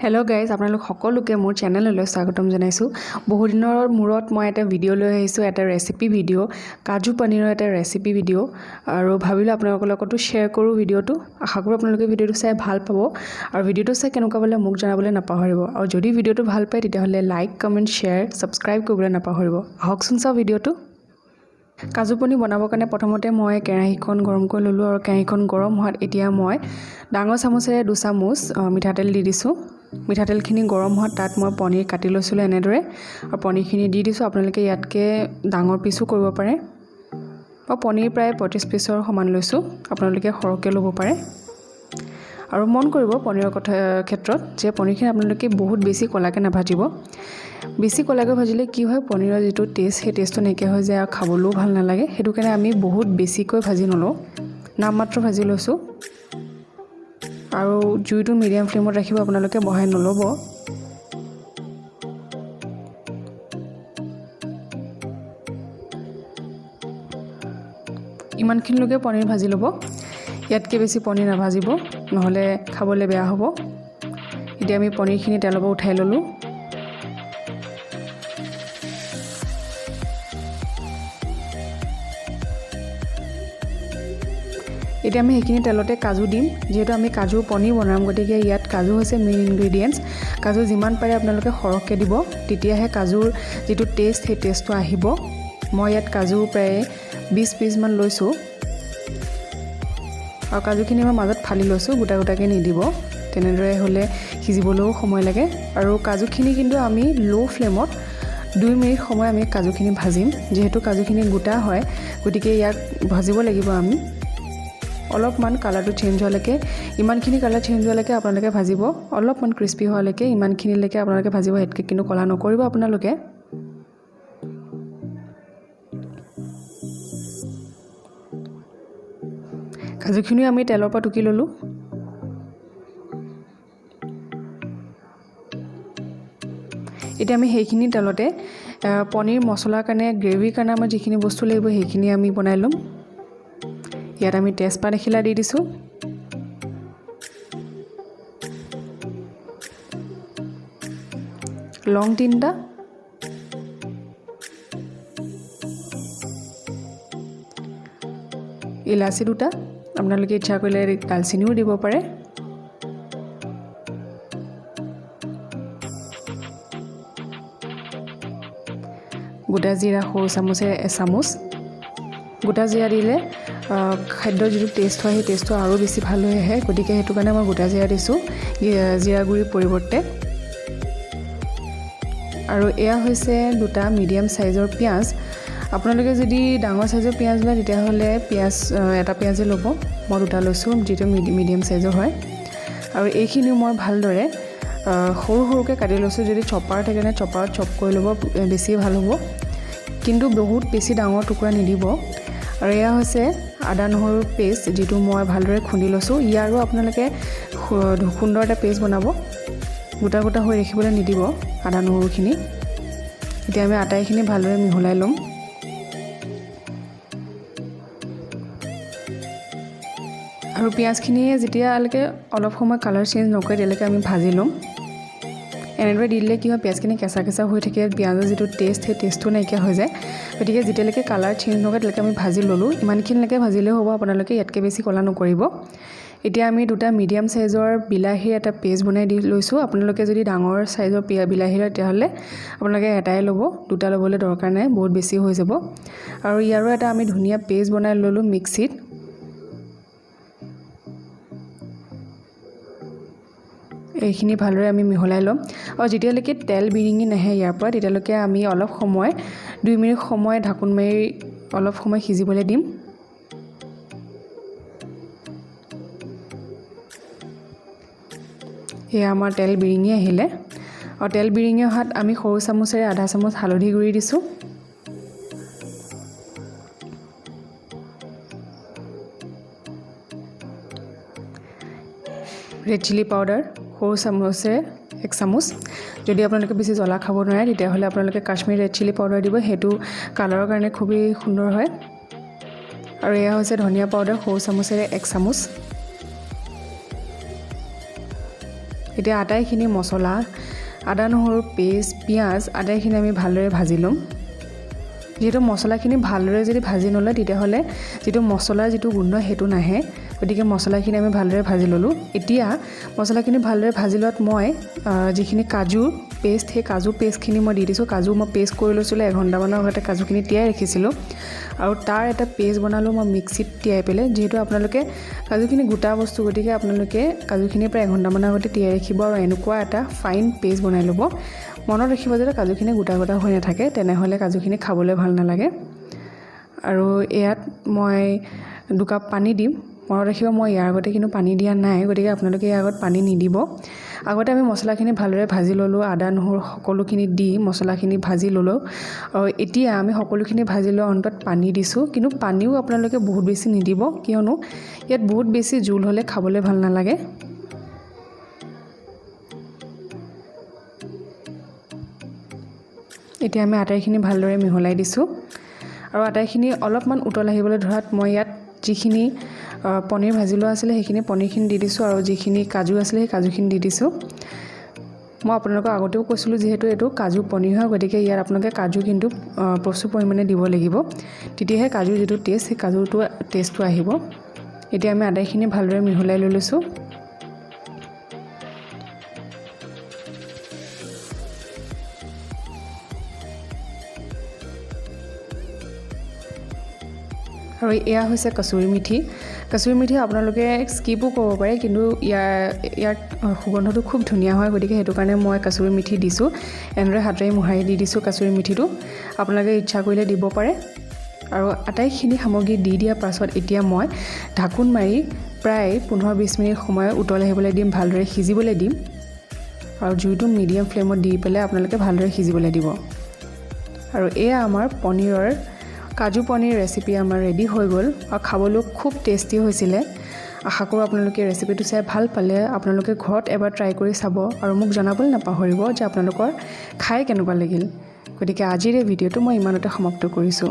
Hello' guys, আপোনালোক সকলোকে মোৰ চেনেললৈ স্বাগতম জনাইছোঁ। বহুদিনৰ মূৰত মই এটা ভিডিঅ' লৈ আহিছোঁ, এটা ৰেচিপি ভিডিঅ', কাজু পনীৰৰ এটা ৰেচিপি ভিডিঅ', আৰু ভাবিলোঁ আপোনালোকৰ লগতো শ্বেয়াৰ কৰোঁ ভিডিঅ'টো। আশা কৰোঁ আপোনালোকে ভিডিঅ'টো চাই ভাল পাব, আৰু ভিডিঅ'টো চাই কেনেকুৱা পালে মোক জনাবলৈ নাপাহৰিব। আৰু যদি ভিডিঅ'টো ভাল পায় তেতিয়াহ'লে লাইক, কমেণ্ট, শ্বেয়াৰ, ছাবস্ক্ৰাইব কৰিবলৈ নাপাহৰিব। আহকচোন চাওঁ ভিডিঅ'টো। কাজু পনীৰ বনাবৰ কাৰণে প্ৰথমতে মই কেৰাহীখন গৰম কৰি ল'লোঁ, আৰু কেৰাহীখন গৰম হোৱাত এতিয়া মই ডাঙৰ চামুচেৰে 2 চামুচ মিঠাতেল দি দিছোঁ। মিঠাতেলখিনি গৰম হোৱাত তাত মই পনীৰ কাটি লৈছিলোঁ এনেদৰে, আৰু পনীৰখিনি দি দিছোঁ। আপোনালোকে ইয়াতকৈ ডাঙৰ পিচো কৰিব পাৰে। মই পনীৰ প্ৰায় 35 পিচৰ সমান লৈছোঁ, আপোনালোকে সৰহকৈ ল'ব পাৰে। আৰু মন কৰিব পনীৰৰ ক্ষেত্ৰত যে পনীৰখিনি আপোনালোকে বহুত বেছি ক'লাকৈ নাভাজিব। বেছি ক'লাকৈ ভাজিলে কি হয়, পনীৰৰ যিটো টেষ্ট সেই টেষ্টটো নাইকিয়া হৈ যায় আৰু খাবলৈও ভাল নালাগে। সেইটো কাৰণে আমি বহুত বেছিকৈ ভাজি নলওঁ, নামমাত্ৰ ভাজি লৈছোঁ। আৰু জুইটো মিডিয়াম ফ্লেমত ৰাখিব, আপোনালোকে বঢ়াই নল'ব। ইমানখিনিলৈকে পনীৰ ভাজি ল'ব, ইয়াতকৈ বেছি পনীৰ নাভাজিব, নহ'লে খাবলৈ বেয়া হ'ব। এতিয়া আমি পনীৰখিনি তেলৰ পৰা উঠাই ল'লোঁ। এতিয়া আমি সেইখিনি তেলতে কাজু দিম। যিহেতু আমি কাজু পনীৰ বনাম, গতিকে ইয়াত কাজু হৈছে মেইন ইনগ্ৰেডিয়েণ্টছ। কাজু যিমান পাৰে আপোনালোকে সৰহকৈ দিব, তেতিয়াহে কাজুৰ যিটো টেষ্ট সেই টেষ্টটো আহিব। মই ইয়াত কাজু প্ৰায় 20 পিচমান লৈছোঁ, আৰু কাজুখিনি মই মাজত ফালি লৈছোঁ, গোটা গোটাকৈ নিদিব। তেনেদৰে হ'লে সিজিবলৈও সময় লাগে। আৰু কাজুখিনি কিন্তু আমি ল' ফ্লেমত 2 মিনিট সময় আমি কাজুখিনি ভাজিম। যিহেতু কাজুখিনি গোটা হয়, গতিকে ইয়াক ভাজিব লাগিব আমি অলপমান কালাৰটো চেঞ্জ হোৱালৈকে। ইমানখিনি কালাৰ চেঞ্জ হোৱালৈকে আপোনালোকে ভাজিব, অলপমান ক্ৰিস্পি হোৱালৈকে ইমানখিনিলৈকে আপোনালোকে ভাজিব। ইয়াতকৈ কিন্তু ক'লা নকৰিব আপোনালোকে। কাজুখিনিও আমি তেলৰ পৰা টুকি ল'লোঁ। এতিয়া আমি সেইখিনি তেলতে পনীৰ মছলাৰ কাৰণে, গ্ৰেভিৰ কাৰণে আমাৰ যিখিনি বস্তু লাগিব সেইখিনি আমি বনাই ল'ম। ইয়াত আমি তেজপাত এখিলা দি দিছোঁ, লং 3টা, ইলাচি 2টা, আপোনালোকে ইচ্ছা কৰিলে দালচেনিও দিব পাৰে। গোটা জিৰা সৰু চামুচে 1 চামুচ। গোটা জিৰা দিলে খাদ্যৰ যিটো টেষ্ট হয় সেই টেষ্টটো আৰু বেছি ভাল হৈ আহে, গতিকে সেইটো কাৰণে মই গোটা জিৰা দিছোঁ জিৰা গুড়িৰ পৰিৱৰ্তে। আৰু এয়া হৈছে 2টা মিডিয়াম চাইজৰ পিঁয়াজ। আপোনালোকে যদি ডাঙৰ চাইজৰ পিঁয়াজ লয় তেতিয়াহ'লে এটা পিঁয়াজে ল'ব। মই 2টা লৈছোঁ, যিটো মিডিয়াম চাইজৰ হয়। আৰু এইখিনিও মই ভালদৰে সৰু সৰুকৈ কাটি লৈছোঁ। যদি চপাৰ থাকে নে চপাৰত চপ কৰি ল'ব, বেছি ভাল হ'ব, কিন্তু বহুত বেছি ডাঙৰ টুকুৰা নিদিব। আৰু এয়া হৈছে আদা নহৰুৰ পেষ্ট, যিটো মই ভালদৰে খুন্দি লৈছোঁ। ইয়াৰো আপোনালোকে সুন্দৰ এটা পেষ্ট বনাব, গোটা গোটা হৈ ৰাখিবলৈ নিদিব আদা নহৰুখিনি। এতিয়া আমি আটাইখিনি ভালদৰে মিহলাই ল'ম। আৰু পিঁয়াজখিনিয়ে যেতিয়ালৈকে অলপ সময় কালাৰ চেঞ্জ নকৰে তেতিয়ালৈকে আমি ভাজি ল'ম। এনেদৰে দি দিলে কি হয়, পিঁয়াজখিনি কেঁচা কেঁচা হৈ থাকে, পিঁয়াজৰ যিটো টেষ্ট সেই টেষ্টটো নাইকিয়া হৈ যায়। গতিকে যেতিয়ালৈকে কালাৰ চেঞ্জ নকৰে তেতিয়ালৈকে আমি ভাজি ল'লোঁ। ইমানখিনিলৈকে ভাজিলেও হ'ব, আপোনালোকে ইয়াতকৈ বেছি ক'লা নকৰিব। এতিয়া আমি 2টা মিডিয়াম চাইজৰ বিলাহীৰ এটা পেষ্ট বনাই দি লৈছোঁ। আপোনালোকে যদি ডাঙৰ চাইজৰ বিলাহী লয় তেতিয়াহ'লে আপোনালোকে এটাই ল'ব, 2টা ল'বলৈ দৰকাৰ নাই, বহুত বেছি হৈ যাব। আৰু ইয়াৰো এটা আমি ধুনীয়া পেষ্ট বনাই ল'লোঁ মিক্সিত। এইখিনি ভালদৰে আমি মিহলাই ল'ম। আৰু যেতিয়ালৈকে তেল বিৰিঙি নাহে ইয়াৰ পৰা, তেতিয়ালৈকে আমি অলপ সময় 2 মিনিট সময় ঢাকোন মাৰি অলপ সময় সিজিবলৈ দিম। এয়া আমাৰ তেল বিৰিঙি আহিলে। আৰু তেল বিৰিঙি অহাত আমি সৰু চামুচেৰে আধা চামুচ হালধি গুড়ি দিছোঁ। ৰেড চিলি পাউডাৰ সৰু চামুচেৰে 1 চামুচ। যদি আপোনালোকে বেছি জ্বলা খাব নোৱাৰে তেতিয়াহ'লে আপোনালোকে কাশ্মীৰী ৰেড চিলি পাউডাৰ দিব, সেইটো কালাৰৰ কাৰণে খুবেই সুন্দৰ হয়। আৰু এয়া হৈছে ধনিয়া পাউডাৰ সৰু চামুচেৰে 1 চামুচ। এতিয়া আটাইখিনি মছলা আদা নহৰু পেষ্ট পিঁয়াজ আটাইখিনি আমি ভালদৰে ভাজি ল'ম যেহেতু মছলাখিনি ভালদৰে যদি ভাজি নলয় তেতিয়াহ'লে যিটো মছলাৰ যিটো গোন্ধ সেইটো নাহে গতিকে মছলাখিনি আমি ভালদৰে ভাজি ল'লোঁ এতিয়া মছলাখিনি ভালদৰে ভাজি লোৱাত মই যিখিনি কাজু পেষ্ট সেই কাজু পেষ্টখিনি মই দি দিছোঁ কাজু মই পেষ্ট কৰি লৈছিলোঁ 1 ঘণ্টামানৰ আগতে কাজুখিনি তিয়াই ৰাখিছিলোঁ আৰু তাৰ এটা পেষ্ট বনালোঁ মই মিক্সিত তিয়াই পেলাই যেহেতু আপোনালোকে কাজুখিনি গোটা বস্তু গতিকে আপোনালোকে কাজুখিনি প্ৰায় 1 ঘণ্টামানৰ আগতে তিয়াই ৰাখিব আৰু এনেকুৱা এটা ফাইন পেষ্ট বনাই ল'ব মনত ৰাখিব যে কাজুখিনি গোটা গোটা হৈ নাথাকে তেনেহ'লে কাজুখিনি খাবলৈ ভাল নালাগে আৰু ইয়াত মই 2 কাপ পানী দিম মনত ৰাখিব মই ইয়াৰ আগতে কিন্তু পানী দিয়া নাই গতিকে আপোনালোকে ইয়াৰ আগত পানী নিদিব আগতে আমি মছলাখিনি ভালদৰে ভাজি ল'লোঁ আদা নহৰু সকলোখিনি দি মছলাখিনি ভাজি ল'লোঁ আৰু এতিয়া আমি সকলোখিনি ভাজি লোৱাৰ অন্তত পানী দিছোঁ কিন্তু পানীও আপোনালোকে বহুত বেছি নিদিব কিয়নো ইয়াত বহুত বেছি জোল হ'লে খাবলৈ ভাল নালাগে এতিয়া আমি আটাইখিনি ভালদৰে মিহলাই দিছোঁ আৰু আটাইখিনি অলপমান উতল আহিবলৈ ধৰাত মই ইয়াত যিখিনি পনীৰ ভাজি লোৱা আছিলে সেইখিনি পনীৰখিনি দি দিছোঁ আৰু যিখিনি কাজু আছিলে সেই কাজুখিনি দি দিছোঁ মই আপোনালোকক আগতেও কৈছিলোঁ যিহেতু এইটো কাজু পনীৰ হয় গতিকে ইয়াত আপোনালোকে কাজু কিন্তু প্ৰচুৰ পৰিমাণে দিব লাগিব তেতিয়াহে কাজুৰ যিটো টেষ্ট সেই কাজুটো টেষ্টটো আহিব এতিয়া আমি আটাইখিনি ভালদৰে মিহলাই লৈ লৈছোঁ আৰু এয়া হৈছে কচুৰি মিঠি আপোনালোকে স্কিপো কৰিব পাৰে কিন্তু ইয়াৰ সুগন্ধটো খুব ধুনীয়া হয় গতিকে সেইটো কাৰণে মই কচুৰি মিঠি দিছোঁ এনেদৰে হাতেৰে মোহাৰি দি দিছোঁ কচুৰি মিঠিটো আপোনালোকে ইচ্ছা কৰিলে দিব পাৰে আৰু আটাইখিনি সামগ্ৰী দি দিয়াৰ পাছত এতিয়া মই ঢাকোন মাৰি প্ৰায় 15-20 মিনিট সময় উতল আহিবলৈ দিম ভালদৰে সিজিবলৈ দিম আৰু জুইটো মিডিয়াম ফ্লেমত দি পেলাই আপোনালোকে ভালদৰে সিজিবলৈ দিব আৰু এয়া আমাৰ পনীৰৰ কাজু পনীৰ ৰেচিপি আমাৰ ৰেডি হৈ গ'ল আৰু খাবলৈ খুব টেষ্টি হৈছিলে আশা কৰোঁ আপোনালোকে ৰেচিপিটো চাই ভাল পালে আপোনালোকে ঘৰত এবাৰ ট্ৰাই কৰি চাব আৰু মোক জনাবলৈ নাপাহৰিব যে আপোনালোকৰ খাই কেনেকুৱা লাগিল গতিকে আজিৰ এই ভিডিঅ'টো মই ইমানতে সমাপ্ত কৰিছোঁ